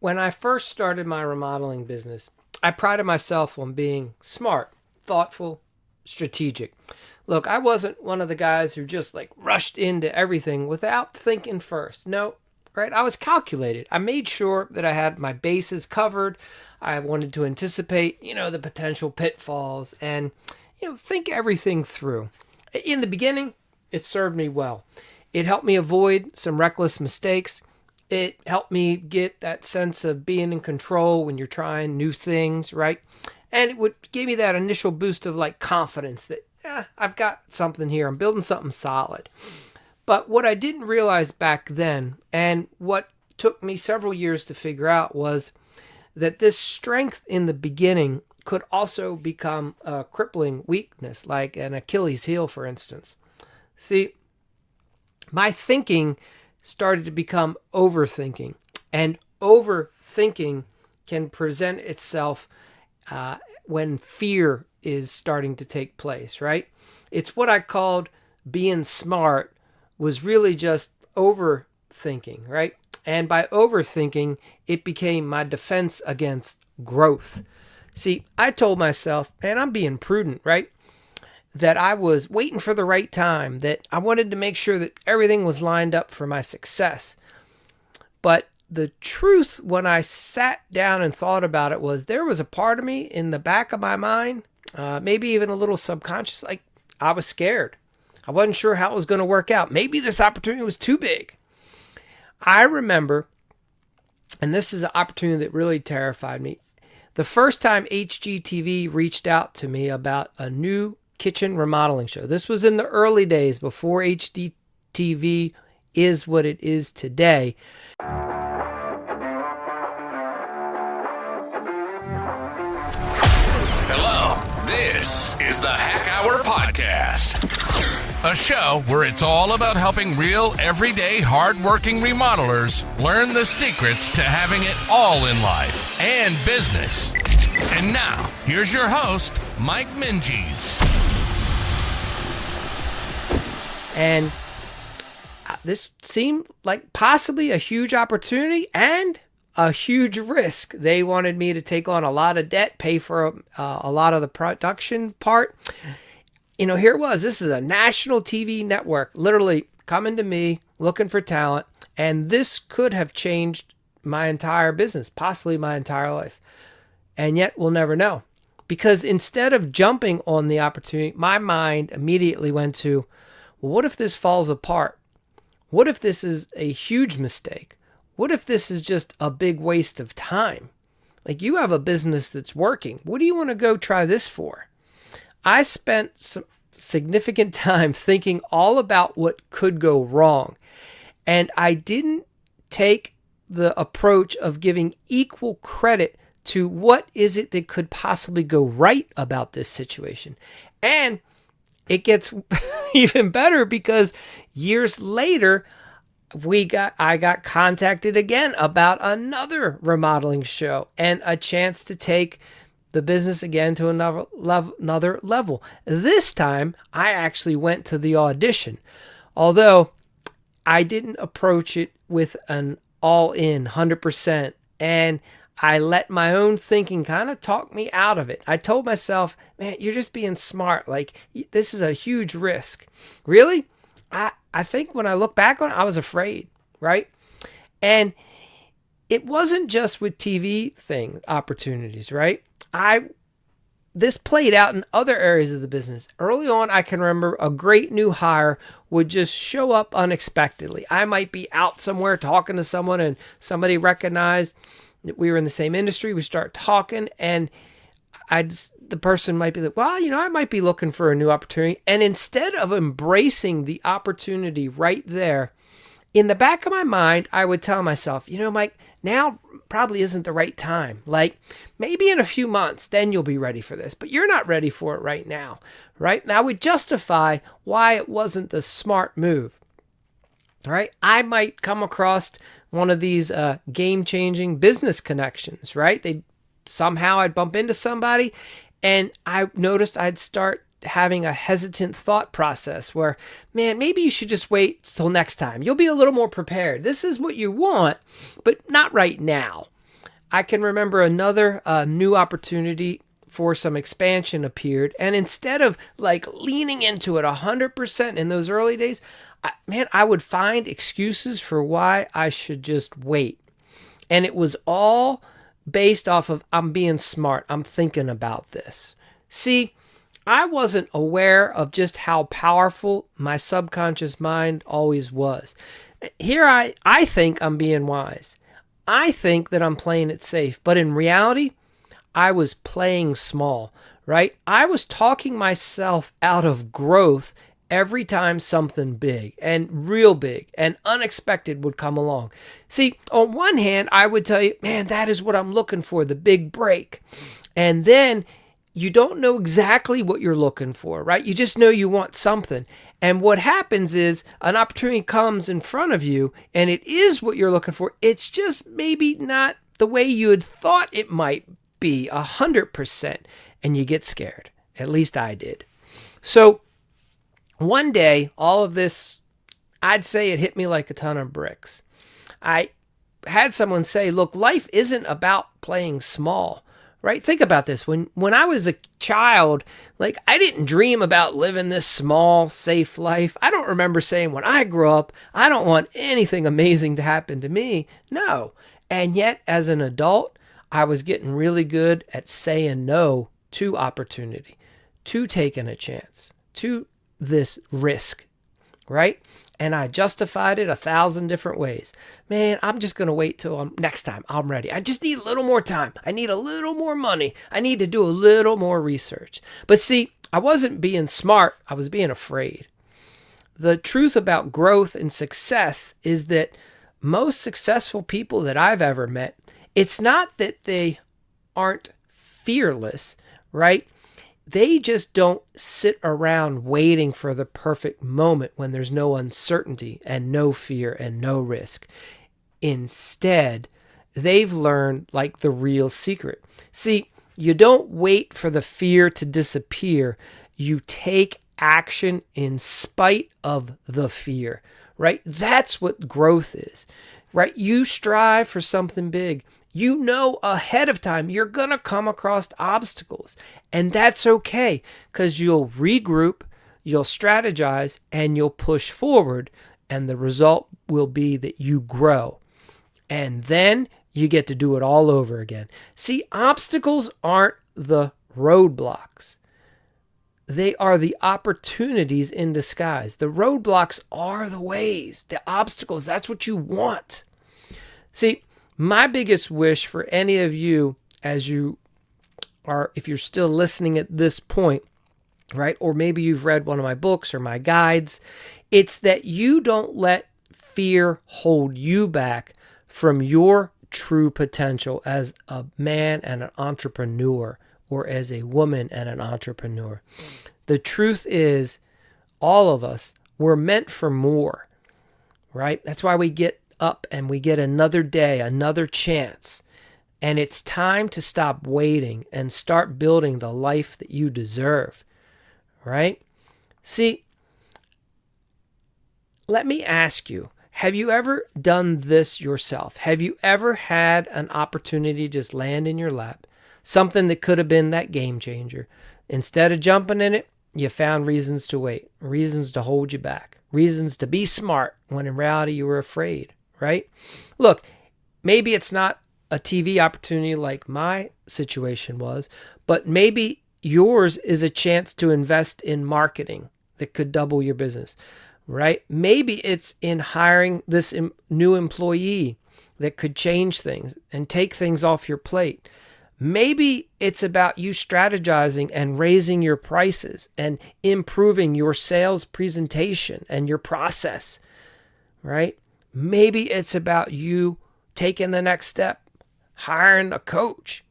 When I first started my remodeling business, I prided myself on being smart, thoughtful, strategic. Look, I wasn't one of the guys who just rushed into everything without thinking first. No, right? I was calculated. I made sure that I had my bases covered. I wanted to anticipate, the potential pitfalls and, think everything through. In the beginning, it served me well. It helped me avoid some reckless mistakes. It helped me get that sense of being in control when you're trying new things, right? And give me that initial boost of confidence that, I've got something here. I'm building something solid. But what I didn't realize back then, and what took me several years to figure out, was that this strength in the beginning could also become a crippling weakness, like an Achilles heel, for instance. See, my thinking started to become overthinking, and overthinking can present itself when fear is starting to take place, right? It's what I called being smart was really just overthinking, right? And by overthinking, it became my defense against growth. See, I told myself, and I'm being prudent, right, that I was waiting for the right time, that I wanted to make sure that everything was lined up for my success. But the truth, when I sat down and thought about it, was there was a part of me in the back of my mind, maybe even a little subconscious, I was scared. I wasn't sure how it was going to work out. Maybe this opportunity was too big. I remember, and this is an opportunity that really terrified me, the first time HGTV reached out to me about a new kitchen remodeling show. This was in the early days before HGTV is what it is today. Hello, this is the HackHour Podcast, a show where it's all about helping real, everyday, hardworking remodelers learn the secrets to having it all in life and business. And now, here's your host, Mike Minges. And this seemed like possibly a huge opportunity and a huge risk. They wanted me to take on a lot of debt, pay for a lot of the production part. Here it was. This is a national TV network literally coming to me looking for talent. And this could have changed my entire business, possibly my entire life. And yet we'll never know. Because instead of jumping on the opportunity, my mind immediately went to, well, what if this falls apart? What if this is a huge mistake? What if this is just a big waste of time? You have a business that's working. What do you want to go try this for? I spent some significant time thinking all about what could go wrong. And I didn't take the approach of giving equal credit to what is it that could possibly go right about this situation. And it gets even better because years later, I got contacted again about another remodeling show and a chance to take the business again to another level. This time, I actually went to the audition, although I didn't approach it with an all-in 100%, and I let my own thinking kind of talk me out of it. I told myself, man, you're just being smart. This is a huge risk. Really? I think when I look back on it, I was afraid, right? And it wasn't just with TV opportunities, right? This played out in other areas of the business. Early on, I can remember a great new hire would just show up unexpectedly. I might be out somewhere talking to someone and somebody recognized that we were in the same industry. We start talking and the person might be like, well, I might be looking for a new opportunity. And instead of embracing the opportunity right there, in the back of my mind, I would tell myself, Mike, now probably isn't the right time. Maybe in a few months, then you'll be ready for this, but you're not ready for it right now, right? Now, I would justify why it wasn't the smart move. All right, I might come across one of these game-changing business connections, right? I'd bump into somebody, and I noticed I'd start having a hesitant thought process where, man, maybe you should just wait till next time. You'll be a little more prepared. This is what you want, but not right now. I can remember another new opportunity for some expansion appeared. And instead of like leaning into it 100% in those early days, I would find excuses for why I should just wait. And it was all based off of, I'm being smart. I'm thinking about this. See, I wasn't aware of just how powerful my subconscious mind always was. Here I think I'm being wise. I think that I'm playing it safe. But in reality, I was playing small, right? I was talking myself out of growth every time something big and real big and unexpected would come along. See, on one hand, I would tell you, man, that is what I'm looking for, the big break. And then you don't know exactly what you're looking for, right? You just know you want something. And what happens is an opportunity comes in front of you and it is what you're looking for. It's just maybe not the way you had thought it might be 100%. And you get scared. At least I did. So one day, all of this, I'd say it hit me like a ton of bricks. I had someone say, look, life isn't about playing small, right? Think about this. When I was a child, like I didn't dream about living this small, safe life. I don't remember saying when I grow up, I don't want anything amazing to happen to me. No. And yet as an adult, I was getting really good at saying no to opportunity, to taking a chance, to this risk, right? And I justified it 1,000 different ways. Man, I'm just going to wait till next time I'm ready. I just need a little more time. I need a little more money. I need to do a little more research. But see, I wasn't being smart. I was being afraid. The truth about growth and success is that most successful people that I've ever met, it's not that they aren't fearless, right? They just don't sit around waiting for the perfect moment when there's no uncertainty and no fear and no risk. Instead, they've learned like the real secret. See, you don't wait for the fear to disappear. You take action in spite of the fear, right? That's what growth is, right? You strive for something big. You know ahead of time you're going to come across obstacles, and that's okay because you'll regroup, you'll strategize, and you'll push forward, and the result will be that you grow. And then you get to do it all over again. See, obstacles aren't the roadblocks. They are the opportunities in disguise. The roadblocks are the ways, the obstacles, that's what you want. See, my biggest wish for any of you as you are, if you're still listening at this point, right? Or maybe you've read one of my books or my guides, it's that you don't let fear hold you back from your true potential as a man and an entrepreneur or as a woman and an entrepreneur. The truth is, all of us, we're meant for more, right? That's why we get up and we get another day, another chance. And it's time to stop waiting and start building the life that you deserve, right? See, let me ask you, have you ever done this yourself? Have you ever had an opportunity just land in your lap? Something that could have been that game changer. Instead of jumping in it, you found reasons to wait, reasons to hold you back, reasons to be smart when in reality you were afraid, right? Look, maybe it's not a TV opportunity like my situation was, but maybe yours is a chance to invest in marketing that could double your business, right? Maybe it's in hiring this new employee that could change things and take things off your plate. Maybe it's about you strategizing and raising your prices and improving your sales presentation and your process, right? Maybe it's about you taking the next step, hiring a coach.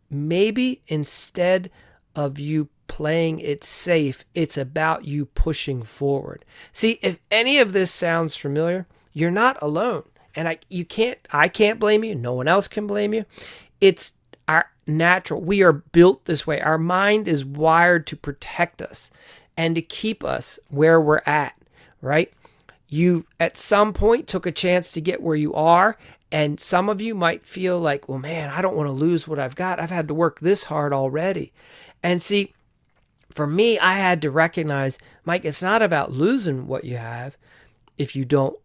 Maybe instead of you playing it safe, it's about you pushing forward. See, if any of this sounds familiar, you're not alone. And I can't blame you. No one else can blame you. It's our natural. We are built this way. Our mind is wired to protect us and to keep us where we're at, right? You, at some point, took a chance to get where you are, And some of you might feel like, well, man, I don't want to lose what I've got. I've had to work this hard already. And see, for me, I had to recognize, Mike, it's not about losing what you have if you don't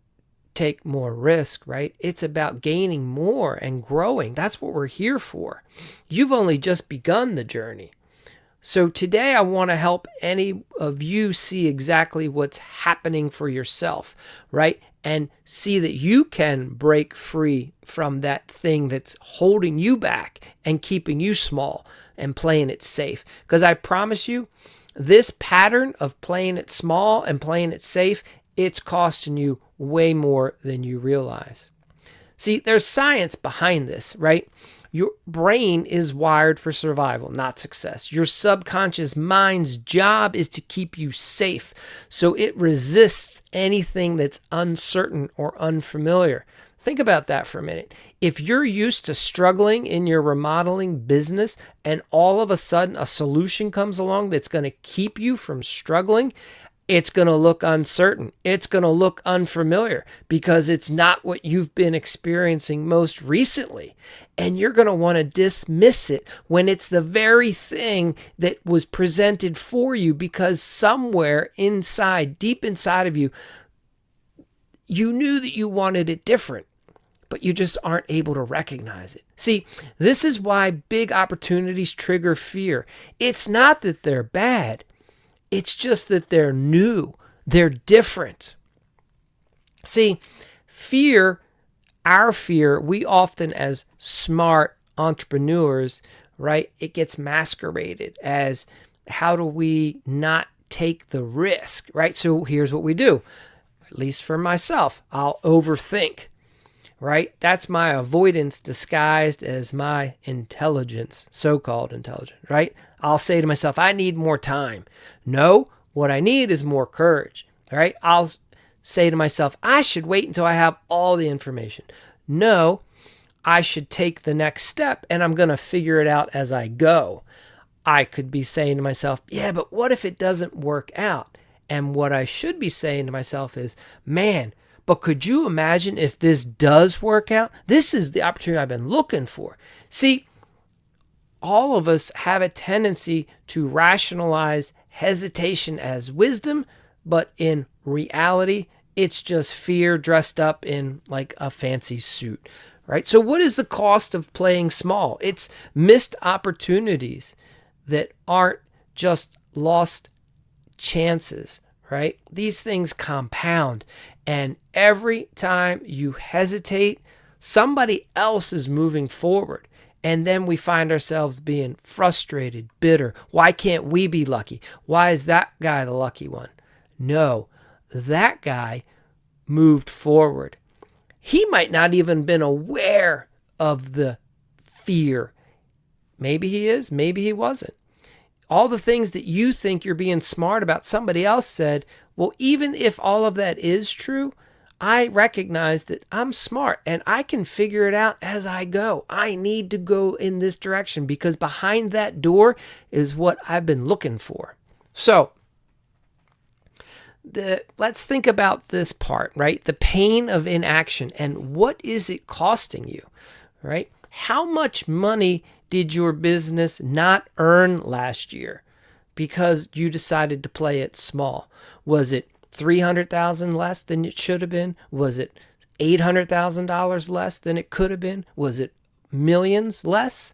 take more risk, right? It's about gaining more and growing. That's what we're here for. You've only just begun the journey. So today I want to help any of you see exactly what's happening for yourself, right? And see that you can break free from that thing that's holding you back and keeping you small and playing it safe. Because I promise you, this pattern of playing it small and playing it safe, it's costing you way more than you realize. See, there's science behind this, right? Your brain is wired for survival, not success. Your subconscious mind's job is to keep you safe, so it resists anything that's uncertain or unfamiliar. Think about that for a minute. If you're used to struggling in your remodeling business and all of a sudden a solution comes along that's going to keep you from struggling, it's going to look uncertain. It's going to look unfamiliar because it's not what you've been experiencing most recently. And you're going to want to dismiss it when it's the very thing that was presented for you, because somewhere inside, deep inside of you, you knew that you wanted it different, but you just aren't able to recognize it. See, this is why big opportunities trigger fear. It's not that they're bad. It's just that they're new. They're different. See, fear, our fear, we often as smart entrepreneurs, right, it gets masqueraded as how do we not take the risk, right? So here's what we do. At least for myself, I'll overthink, right? That's my avoidance disguised as my intelligence, so-called intelligence, right? I'll say to myself, I need more time. No, what I need is more courage, right? I'll say to myself, I should wait until I have all the information. No, I should take the next step and I'm going to figure it out as I go. I could be saying to myself, yeah, but what if it doesn't work out? And what I should be saying to myself is, man, but could you imagine if this does work out? This is the opportunity I've been looking for. See, all of us have a tendency to rationalize hesitation as wisdom, but in reality, it's just fear dressed up in like a fancy suit, right? So what is the cost of playing small? It's missed opportunities that aren't just lost chances, right? These things compound, and every time you hesitate, somebody else is moving forward. And then we find ourselves being frustrated, bitter. Why can't we be lucky? Why is that guy the lucky one? No, that guy moved forward. He might not even been aware of the fear. Maybe he is, maybe he wasn't. All the things that you think you're being smart about, somebody else said, well, even if all of that is true, I recognize that I'm smart and I can figure it out as I go. I need to go in this direction because behind that door is what I've been looking for. So let's think about this part, right? The pain of inaction and what is it costing you, right? How much money did your business not earn last year because you decided to play it small? Was it $300,000 less than it should have been? Was it $800,000 less than it could have been? Was it millions less?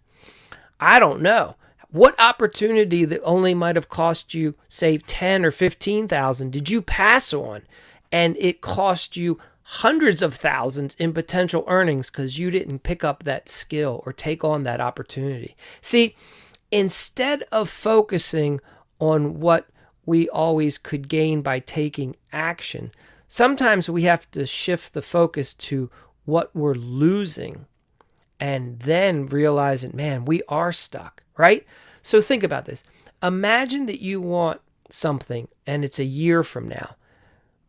I don't know. What opportunity that only might have cost you, say, 10 or 15,000 did you pass on, and it cost you hundreds of thousands in potential earnings because you didn't pick up that skill or take on that opportunity? See, instead of focusing on what we always could gain by taking action, sometimes we have to shift the focus to what we're losing and then realizing, man, we are stuck, right? So think about this. Imagine that you want something and it's a year from now,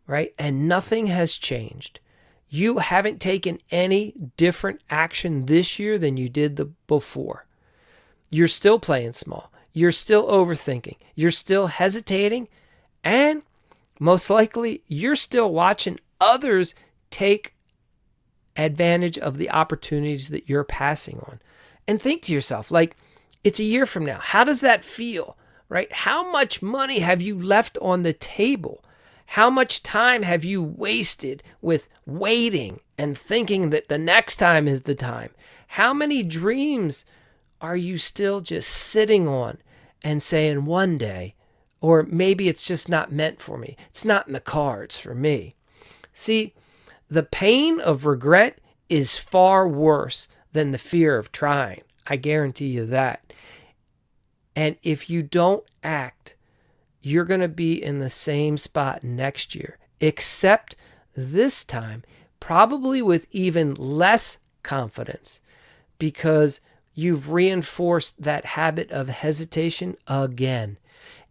right? And nothing has changed. You haven't taken any different action this year than you did before. You're still playing small. You're still overthinking. You're still hesitating. And most likely, you're still watching others take advantage of the opportunities that you're passing on. And think to yourself, like, it's a year from now. How does that feel, right? How much money have you left on the table? How much time have you wasted with waiting and thinking that the next time is the time? How many dreams are you still just sitting on and saying one day, or maybe it's just not meant for me. It's not in the cards for me. See, the pain of regret is far worse than the fear of trying. I guarantee you that. And if you don't act, you're going to be in the same spot next year, except this time, probably with even less confidence, because you've reinforced that habit of hesitation again.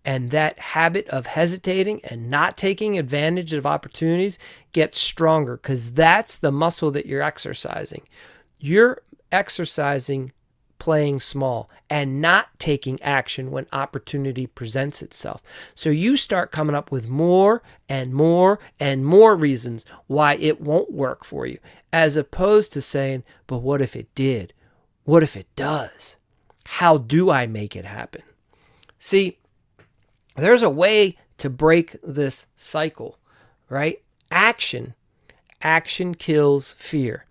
And that habit of hesitating and not taking advantage of opportunities gets stronger, because that's the muscle that you're exercising. You're exercising playing small and not taking action when opportunity presents itself. So you start coming up with more and more and more reasons why it won't work for you, as opposed to saying, but what if it did? What if it does? How do I make it happen? See, there's a way to break this cycle, right? Action kills fear.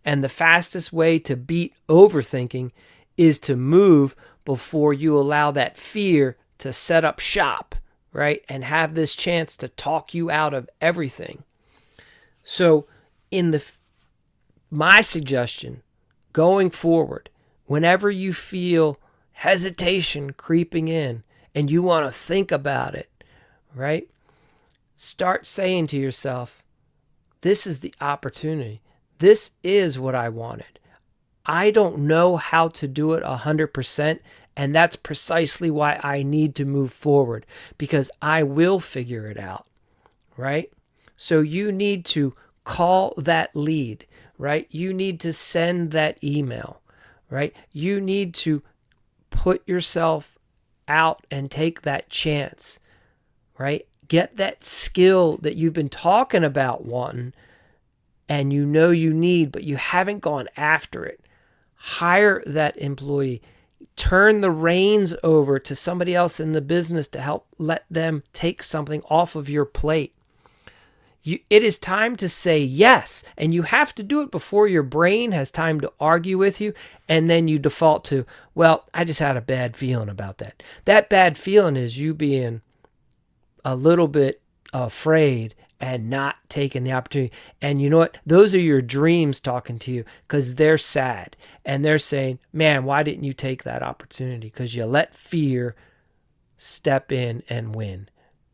And the fastest way to beat overthinking is to move before you allow that fear to set up shop, right? And have this chance to talk you out of everything. So my suggestion going forward, whenever you feel hesitation creeping in and you want to think about it, right? Start saying to yourself, this is the opportunity. This is what I wanted. I don't know how to do it 100%, and that's precisely why I need to move forward, because I will figure it out, right? So you need to call that lead, right? You need to send that email, right? You need to put yourself out and take that chance, right? Get that skill that you've been talking about wanting and you know you need, but you haven't gone after it. Hire that employee. Turn the reins over to somebody else in the business to help let them take something off of your plate. It is time to say yes, and you have to do it before your brain has time to argue with you, and then you default to, well, I just had a bad feeling about that. That bad feeling is you being a little bit afraid and not taking the opportunity. And you know what? Those are your dreams talking to you, because they're sad, and they're saying, man, why didn't you take that opportunity? Because you let fear step in and win.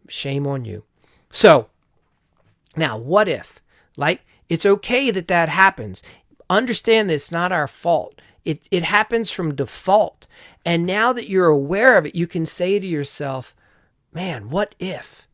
Shame on you. So, now, what if? Like, it's okay that happens. Understand that it's not our fault. It happens from default. And now that you're aware of it, you can say to yourself, man, what if?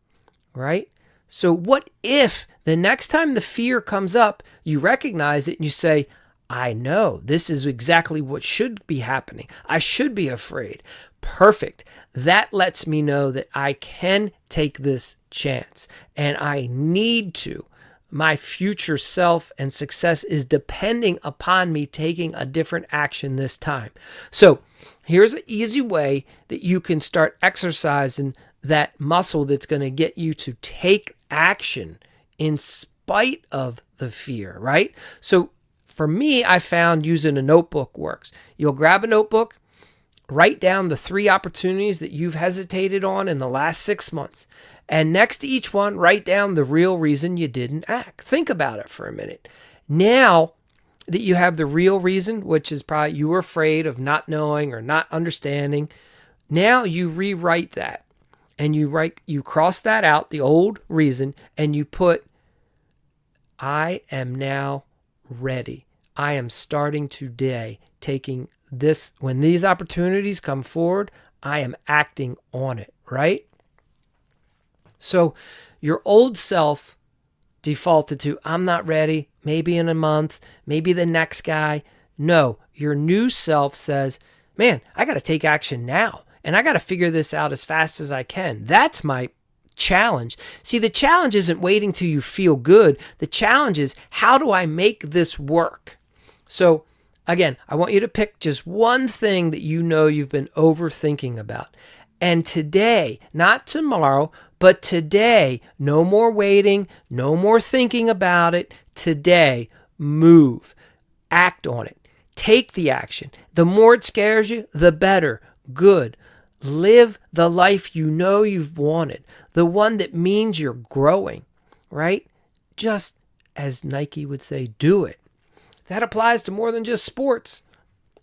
Right? So what if the next time the fear comes up, you recognize it and you say, I know this is exactly what should be happening. I should be afraid. Perfect. That lets me know that I can take this chance and I need to. My future self and success is depending upon me taking a different action this time. So here's an easy way that you can start exercising that muscle that's going to get you to take action in spite of the fear, right? So for me, I found using a notebook works. You'll grab a notebook, write down the 3 opportunities that you've hesitated on in the last 6 months. And next to each one, write down the real reason you didn't act. Think about it for a minute. Now that you have the real reason, which is probably you were afraid of not knowing or not understanding, now you rewrite that. And you cross that out, the old reason, and you put, I am now ready. I am starting today, taking this, when these opportunities come forward, I am acting on it, right? So your old self defaulted to, I'm not ready, maybe in a month, maybe the next guy. No, your new self says, man, I got to take action now. And I got to figure this out as fast as I can. That's my challenge. See, the challenge isn't waiting till you feel good. The challenge is, how do I make this work? So again, I want you to pick just one thing that you know you've been overthinking about. And today, not tomorrow, but today, no more waiting, no more thinking about it. Today, move, act on it, take the action. The more it scares you, the better. Good. Live the life you know you've wanted, the one that means you're growing, right? Just as Nike would say, do it. That applies to more than just sports.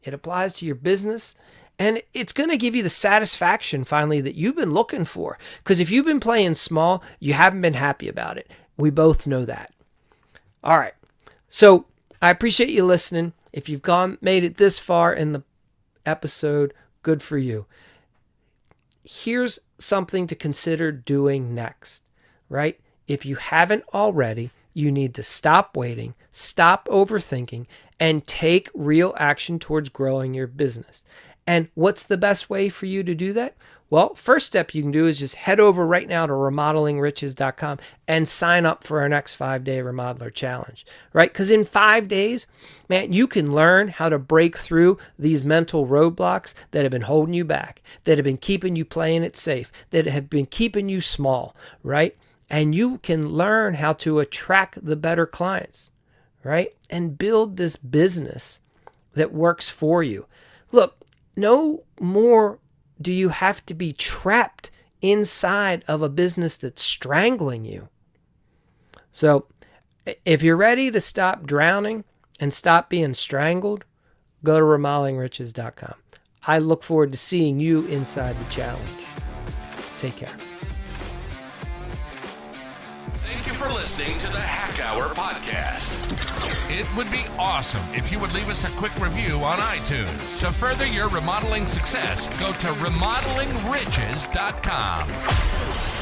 It applies to your business. And it's going to give you the satisfaction, finally, that you've been looking for. Because if you've been playing small, you haven't been happy about it. We both know that. All right. So I appreciate you listening. If you've made it this far in the episode, good for you. Here's something to consider doing next, right? If you haven't already, you need to stop waiting, stop overthinking, and take real action towards growing your business. And what's the best way for you to do that? Well, first step you can do is just head over right now to remodelingriches.com and sign up for our next 5-day Remodeler Challenge, right? Because in 5 days, man, you can learn how to break through these mental roadblocks that have been holding you back, that have been keeping you playing it safe, that have been keeping you small, right? And you can learn how to attract the better clients, right? And build this business that works for you. Look, no more do you have to be trapped inside of a business that's strangling you. So if you're ready to stop drowning and stop being strangled, go to remodelingriches.com. I look forward to seeing you inside the challenge. Take care. Thank you for listening to the HackHour Podcast. It would be awesome if you would leave us a quick review on iTunes. To further your remodeling success, go to remodelingriches.com.